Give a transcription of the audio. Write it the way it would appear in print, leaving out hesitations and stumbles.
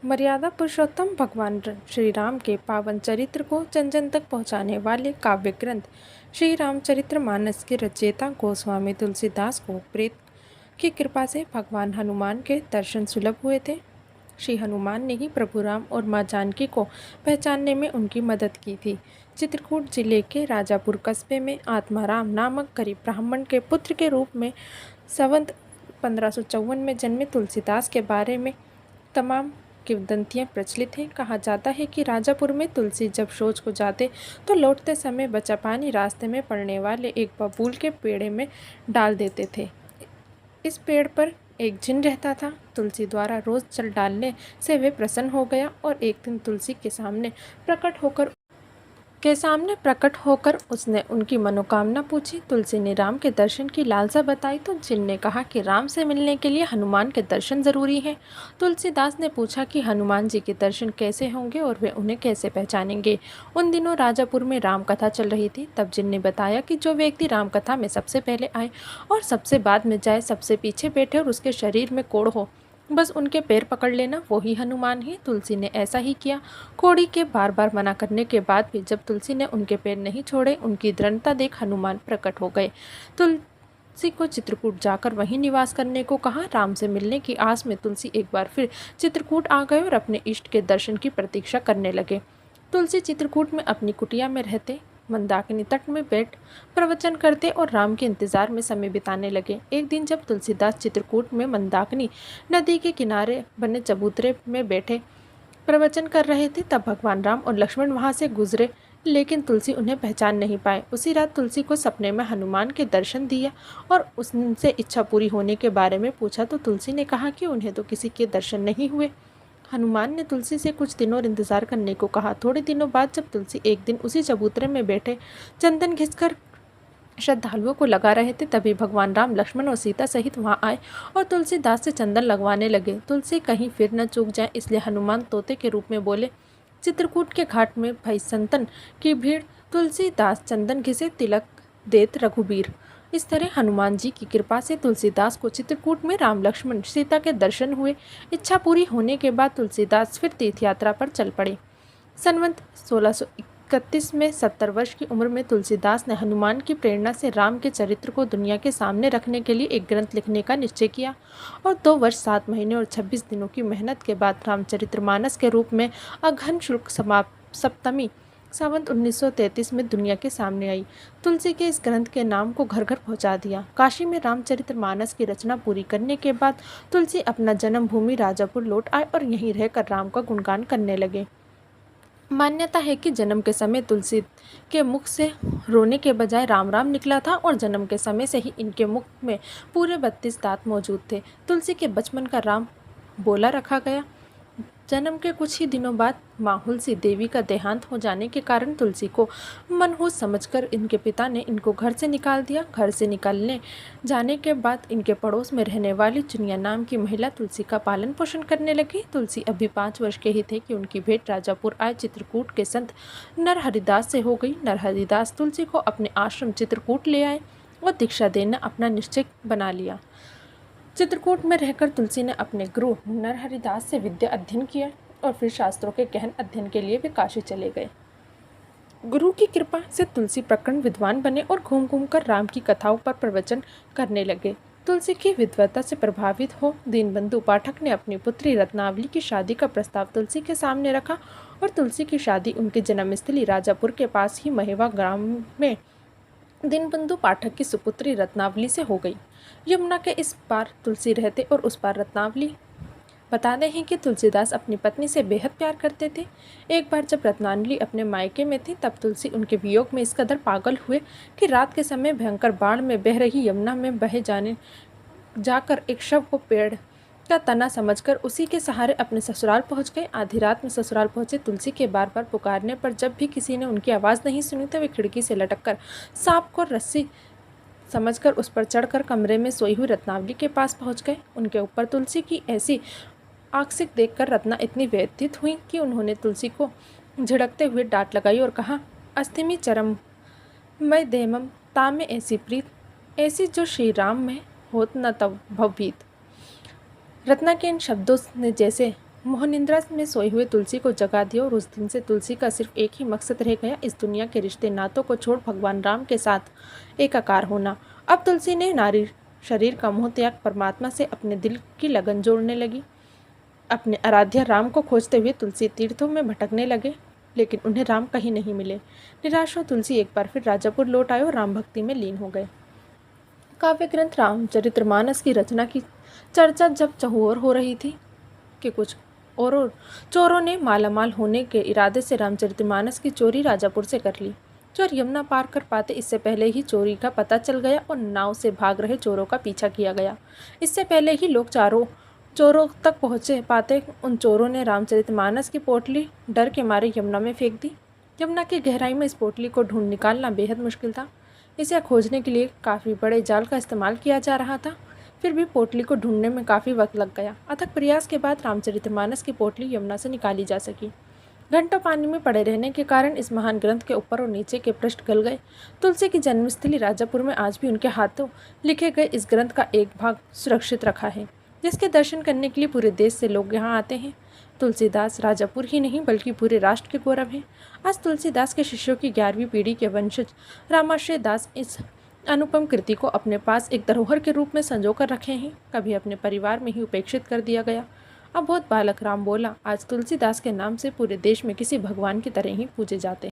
मर्यादा पुरुषोत्तम भगवान श्री राम के पावन चरित्र को जन जन तक पहुँचाने वाले काव्य ग्रंथ श्री रामचरितमानस के रचयिता गोस्वामी तुलसीदास को प्रेत की कृपा से भगवान हनुमान के दर्शन सुलभ हुए थे। श्री हनुमान ने ही प्रभु राम और माँ जानकी को पहचानने में उनकी मदद की थी। चित्रकूट जिले के राजापुर कस्बे में आत्माराम नामक गरीब ब्राह्मण के पुत्र के रूप में संवत 1554 में जन्मे तुलसीदास के बारे में तमाम किंवदंतियाँ प्रचलित हैं। कहा जाता है कि राजापुर में तुलसी जब शौच को जाते तो लौटते समय बचा पानी रास्ते में पड़ने वाले एक बबूल के पेड़ में डाल देते थे। इस पेड़ पर एक जिन रहता था। तुलसी द्वारा रोज जल डालने से वे प्रसन्न हो गया और एक दिन तुलसी के सामने प्रकट होकर उसने उनकी मनोकामना पूछी। तुलसी ने राम के दर्शन की लालसा बताई तो जिन ने कहा कि राम से मिलने के लिए हनुमान के दर्शन जरूरी है। तुलसीदास ने पूछा कि हनुमान जी के दर्शन कैसे होंगे और वे उन्हें कैसे पहचानेंगे। उन दिनों राजापुर में राम कथा चल रही थी। तब जिन ने बताया कि जो व्यक्ति राम कथा में सबसे पहले आए और सबसे बाद में जाए, सबसे पीछे बैठे और उसके शरीर में कोढ़ हो, बस उनके पैर पकड़ लेना, वो ही हनुमान है। तुलसी ने ऐसा ही किया। कोड़ी के बार बार मना करने के बाद भी जब तुलसी ने उनके पैर नहीं छोड़े, उनकी दृढ़ता देख हनुमान प्रकट हो गए। तुलसी को चित्रकूट जाकर वहीं निवास करने को कहा। राम से मिलने की आस में तुलसी एक बार फिर चित्रकूट आ गए और अपने इष्ट के दर्शन की प्रतीक्षा करने लगे। तुलसी चित्रकूट में अपनी कुटिया में रहते, मंदाकिनी तट में बैठ प्रवचन करते और राम के इंतजार में समय बिताने लगे। एक दिन जब तुलसीदास चित्रकूट में मंदाकिनी नदी के किनारे बने चबूतरे में बैठे प्रवचन कर रहे थे, तब भगवान राम और लक्ष्मण वहां से गुजरे, लेकिन तुलसी उन्हें पहचान नहीं पाए। उसी रात तुलसी को सपने में हनुमान के दर्शन दिया और उससे इच्छा पूरी होने के बारे में पूछा तो तुलसी ने कहा कि उन्हें तो किसी के दर्शन नहीं हुए। हनुमान ने तुलसी से कुछ दिनों और इंतजार करने को कहा। थोड़े दिनों बाद जब तुलसी एक दिन उसी चबूतरे में बैठे चंदन घिसकर श्रद्धालुओं को लगा रहे थे, तभी भगवान राम, लक्ष्मण और सीता सहित वहां आए और तुलसीदास से चंदन लगवाने लगे। तुलसी कहीं फिर न चूक जाए इसलिए हनुमान तोते के रूप में बोले। चित्रकूट के घाट में भई संतन की भीड़, तुलसीदास चंदन घिसे तिलक देत रघुबीर। इस तरह हनुमान जी की कृपा से तुलसीदास को चित्रकूट में राम, लक्ष्मण, सीता के दर्शन हुए। इच्छा पूरी होने के बाद तुलसीदास फिर तीर्थ यात्रा पर चल पड़े। संवत 1631 में 70 वर्ष की उम्र में तुलसीदास ने हनुमान की प्रेरणा से राम के चरित्र को दुनिया के सामने रखने के लिए एक ग्रंथ लिखने का निश्चय किया और 2 वर्ष 7 महीने और 26 दिनों की मेहनत के बाद रामचरितमानस के रूप में अघन शुक्ल सप्तमी संवत 1933 में दुनिया के सामने आई। तुलसी के इस ग्रंथ के नाम को घर घर पहुंचा दिया। काशी में रामचरितमानस की रचना पूरी करने के बाद तुलसी अपना जन्मभूमि राजापुर लौट आए और यहीं रहकर राम का गुणगान करने लगे। मान्यता है कि जन्म के समय तुलसी के मुख से रोने के बजाय राम राम निकला था और जन्म के समय से ही इनके मुख में पूरे 32 दांत मौजूद थे। तुलसी के बचपन का राम बोला रखा गया। जन्म के कुछ ही दिनों बाद माँ हुलसी देवी का देहांत हो जाने के कारण तुलसी को मनहूस समझकर इनके पिता ने इनको घर से निकाल दिया। घर से निकालने जाने के बाद इनके पड़ोस में रहने वाली चुनिया नाम की महिला तुलसी का पालन पोषण करने लगी। तुलसी अभी 5 वर्ष के ही थे कि उनकी भेंट राजापुर आए चित्रकूट के संत नरहरिदास से हो गई। नरहरिदास तुलसी को अपने आश्रम चित्रकूट ले आए और दीक्षा देना अपना निश्चय बना लिया। चित्रकूट में रहकर तुलसी ने अपने गुरु नरहरिदास से विद्या अध्ययन किया और फिर शास्त्रों के गहन अध्ययन के लिए वे काशी चले गए। गुरु की कृपा से तुलसी प्रकरण विद्वान बने और घूम घूम कर राम की कथाओं पर प्रवचन करने लगे। तुलसी की विद्वता से प्रभावित हो दीनबंधु पाठक ने अपनी पुत्री रत्नावली की शादी का प्रस्ताव तुलसी के सामने रखा और तुलसी की शादी उनकी जन्मस्थली राजापुर के पास ही महेवा ग्राम में दीनबंधु पाठक की सुपुत्री रत्नावली से हो गई। यमुना के इस पार तुलसी रहते और उस पार रत्नावली। बताते हैं कि तुलसीदास अपनी पत्नी से बेहद प्यार करते थे। एक बार जब रत्नावली अपने मायके में थी तब तुलसी उनके वियोग में इस कदर पागल हुए कि रात के समय भयंकर बाढ़ में बह रही यमुना में जाकर एक शव को पेड़ का तना समझकर उसी के सहारे अपने ससुराल पहुंच गए। आधी रात में ससुराल पहुंचे तुलसी के बार बार पुकारने पर जब भी किसी ने उनकी आवाज़ नहीं सुनी तो वे खिड़की से लटककर सांप को रस्सी समझकर उस पर चढ़कर कमरे में सोई हुई रत्नावली के पास पहुंच गए। उनके ऊपर तुलसी की ऐसी आक्सिक देखकर रत्ना इतनी व्यथित हुई कि उन्होंने तुलसी को झिड़कते हुए डांट लगाई और कहा, अस्तिमी चरम मैं देमम तामे ऐसी प्रीत, ऐसी जो श्री राम में होत न तब भवभीत। रत्ना के इन शब्दों ने जैसे मोहनिंद्रा में सोए हुए तुलसी को जगा दिया और उस दिन से तुलसी का सिर्फ एक ही मकसद रह गया, इस दुनिया के रिश्ते नातों को छोड़ भगवान राम के साथ एकाकार होना। अब तुलसी ने नारी शरीर का मोह त्याग परमात्मा से अपने दिल की लगन जोड़ने लगी। अपने आराध्य राम को खोजते हुए तुलसी तीर्थों में भटकने लगे, लेकिन उन्हें राम कहीं नहीं मिले। निराश हो तुलसी एक बार फिर राजापुर लौट आए और राम भक्ति में लीन हो गए। काव्य ग्रंथ रामचरितमानस की रचना की चर्चा जब चहुओर हो रही थी कि कुछ और चोरों ने मालामाल होने के इरादे से रामचरितमानस की चोरी राजापुर से कर ली। चोर यमुना पार कर पाते इससे पहले ही चोरी का पता चल गया और नाव से भाग रहे चोरों का पीछा किया गया। इससे पहले ही लोग चोरों तक पहुंचे पाते उन चोरों ने रामचरितमानस की पोटली डर के मारे यमुना में फेंक दी। यमुना की गहराई में इस पोटली को ढूंढ निकालना बेहद मुश्किल था। इसे खोजने के लिए काफ़ी बड़े जाल का इस्तेमाल किया जा रहा था। फिर भी पोटली को ढूंढने में काफ़ी वक्त लग गया। अथक प्रयास के बाद रामचरितमानस की पोटली यमुना से निकाली जा सकी। घंटों पानी में पड़े रहने के कारण इस महान ग्रंथ के ऊपर और नीचे के पृष्ठ गल गए। तुलसी की जन्मस्थली राजापुर में आज भी उनके हाथों लिखे गए इस ग्रंथ का एक भाग सुरक्षित रखा है, जिसके दर्शन करने के लिए पूरे देश से लोग यहाँ आते हैं। तुलसीदास राजापुर ही नहीं बल्कि पूरे राष्ट्र के गौरव हैं। आज तुलसीदास के शिष्यों की 11वीं पीढ़ी के वंशज रामाश्रय दास इस अनुपम कृति को अपने पास एक धरोहर के रूप में संजो कर रखे हैं। कभी अपने परिवार में ही उपेक्षित कर दिया गया। अब बहुत बालक राम बोला, आज तुलसीदास के नाम से पूरे देश में किसी भगवान की तरह ही पूजे जाते हैं।